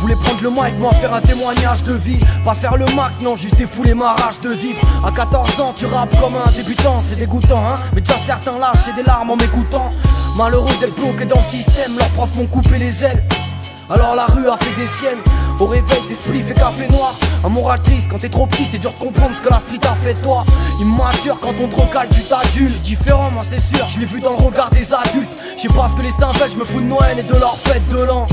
voulais prendre le mic, moi faire un témoignage de vie. Pas faire le Mac, non, juste défouler ma rage de vivre. À 14 ans, tu rappes comme un débutant, c'est dégoûtant, hein. Mais déjà certains lâchent et des larmes en m'écoutant. Malheureux d'être bloqué dans le système, leurs profs m'ont coupé les ailes. Alors la rue a fait des siennes. Au réveil c'est spliff et café noir. Un moral triste, quand t'es trop petit c'est dur de comprendre ce que la street a fait de toi. Immature, quand on te recale tu t'adules. Différent moi c'est sûr, je l'ai vu dans le regard des adultes. Je sais pas ce que les saints veulent, je me fous de Noël et de leur fête de l'an.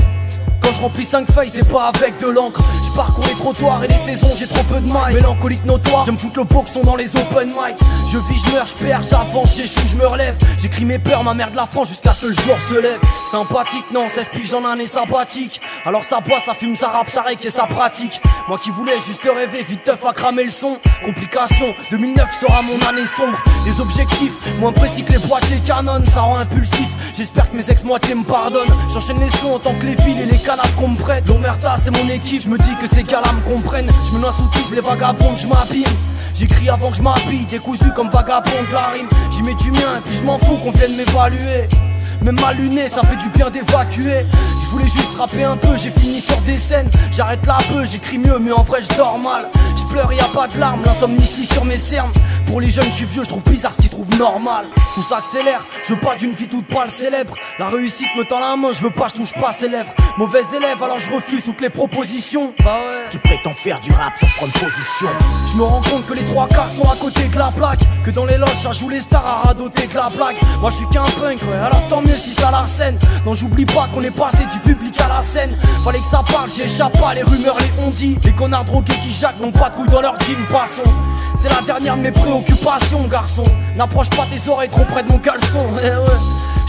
Quand je remplis 5 feuilles c'est pas avec de l'encre. Je parcours les trottoirs et les saisons, j'ai trop peu de mailles. Mélancolique notoire, j'aime foutre le boxon dans les open mic. Je vis, je meurs, je perds, j'avance, j'échoue, je me relève. J'écris mes peurs, ma mère de la France jusqu'à ce que le jour se lève. Sympathique, non, 16 piges en année sympathique. Alors ça boit, ça fume, ça rappe, ça règle et ça pratique. Moi qui voulais juste rêver, vite teuf à cramer le son. Complication, 2009 sera mon année sombre. Les objectifs, moins précis que les boîtiers Canon, ça rend impulsif. J'espère que mes ex-moitiés me pardonnent. J'enchaîne les sons en tant que les fils et les canapes qu'on me prête. L'Omerta c'est mon équipe, je me dis que ces gars-là me comprennent. Je me noie sous tous les vagabonds, je m'abîme. J'écris avant que je m'habille, décousu comme vagabond de la rime. J'y mets du mien et puis je m'en fous qu'on vienne m'évaluer. Même mal luné, ça fait du bien d'évacuer. Je voulais juste rapper un peu, j'ai fini sur des scènes. J'arrête là peu, j'écris mieux mais en vrai je dors mal. Je pleure, y'a pas de larmes, l'insomnie se lit sur mes cernes. Pour les jeunes je suis vieux, je trouve bizarre ce qu'ils trouvent normal. Tout s'accélère, je veux pas d'une vie toute pâle célèbre. La réussite me tend la main, je veux pas, je touche pas ses lèvres. Mauvais élève alors je refuse toutes les propositions. Bah ouais. Qui prétend faire du rap sans prendre position. Je me rends compte que les trois quarts sont à côté de la plaque. Que dans les loges ça joue les stars à radoter de la blague. Moi je suis qu'un punk, ouais, alors tant mieux si ça l'arsène. Non j'oublie pas qu'on est passé du public à la scène. Fallait que ça parle, j'échappe pas, les rumeurs les ont dit. Les connards drogués qui jacquent n'ont pas de couilles dans leur jean, passons. C'est la dernière de mes préoccupations, garçon. N'approche pas tes oreilles trop près de mon caleçon. Eh ouais.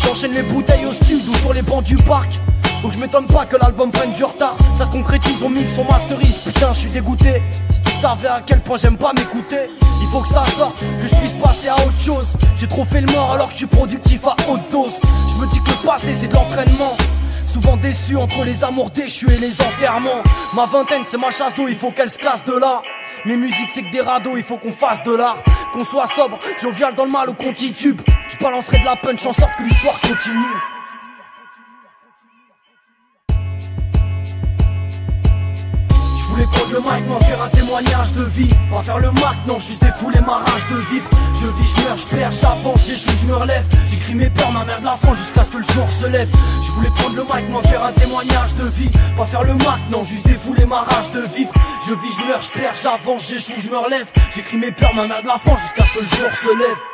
J'enchaîne les bouteilles au stud ou sur les bancs du parc. Donc je m'étonne pas que l'album prenne du retard. Ça se concrétise, on mixe, on masterise. Putain je suis dégoûté. Si tu savais à quel point j'aime pas m'écouter. Il faut que ça sorte, que je puisse passer à autre chose. J'ai trop fait le mort alors que je suis productif à haute dose. Je me dis que le passé c'est de l'entraînement. Souvent déçu entre les amours déchus et les enterrements. Ma vingtaine c'est ma chasse d'eau, il faut qu'elle se casse de là. Mes musiques c'est que des radeaux, il faut qu'on fasse de l'art. Qu'on soit sobre, jovial dans le mal ou qu'on titube. Je balancerai de la punch en sorte que l'histoire continue. Je voulais prendre le mic, moi faire un témoignage de vie. Pas faire le Mac, non, juste défouler ma rage de vivre. Je vis, je meurs, je perds, j'avance, j'échoue, je me relève. J'écris mes peurs, ma mère de la France jusqu'à ce que le jour se lève. Je voulais prendre le mic, moi faire un témoignage de vie. Pas faire le Mac, non, juste défouler ma rage de vivre. Je vis, je meurs, je perds, j'avance, j'échoue, je me relève. J'écris mes peurs, ma mère de la France jusqu'à ce que le jour se lève.